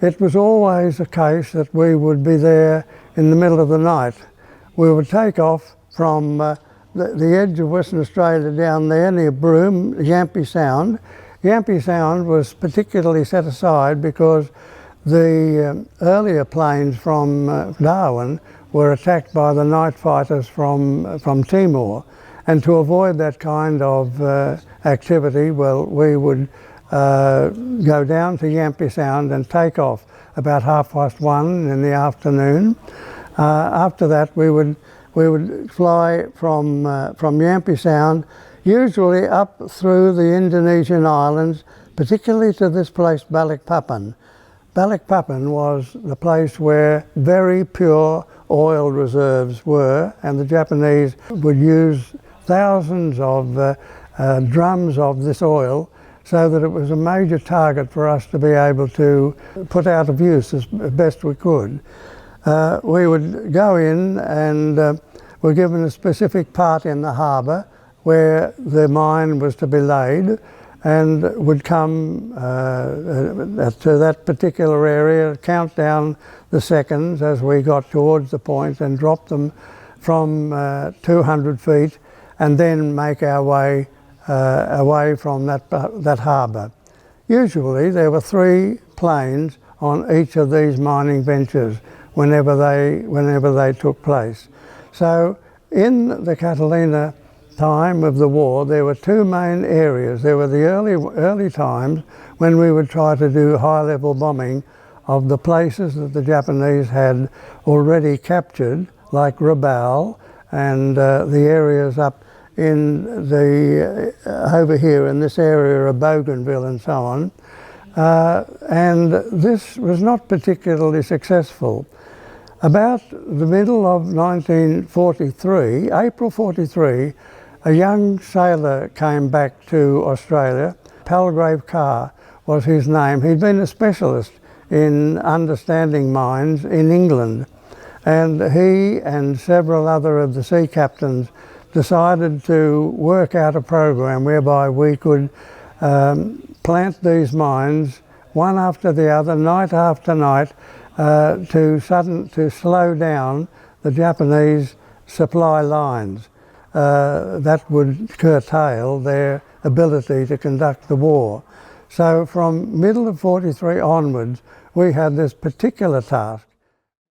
it was always the case that we would be there in the middle of the night. We would take off from the edge of Western Australia down there near Broome, Yampi Sound. Yampi Sound was particularly set aside because the earlier planes from Darwin were attacked by the night fighters from Timor, and to avoid that kind of activity, well, we would go down to Yampi Sound and take off about 1:30 in the afternoon. After that, we would fly from Yampi Sound, usually up through the Indonesian islands, particularly to this place Balikpapan. Balikpapan was the place where very pure oil reserves were, and the Japanese would use thousands of drums of this oil, so that it was a major target for us to be able to put out of use as best we could. We would go in and were given a specific part in the harbour where the mine was to be laid, and would come to that particular area, count down the seconds as we got towards the point, and drop them from 200 feet, and then make our way away from that harbour. Usually there were 3 planes on each of these mining ventures whenever they took place. So in the Catalina time of the war, there were 2 main areas. There were the early times when we would try to do high-level bombing of the places that the Japanese had already captured, like Rabaul and the areas up in over here in this area of Bougainville and so on. And this was not particularly successful. About the middle of 1943, April 43, a young sailor came back to Australia. Palgrave Carr was his name. He'd been a specialist in understanding mines in England, and he and several other of the sea captains decided to work out a program whereby we could plant these mines one after the other, night after night, to slow down the Japanese supply lines. That would curtail their ability to conduct the war. So from middle of 43 onwards, we had this particular task.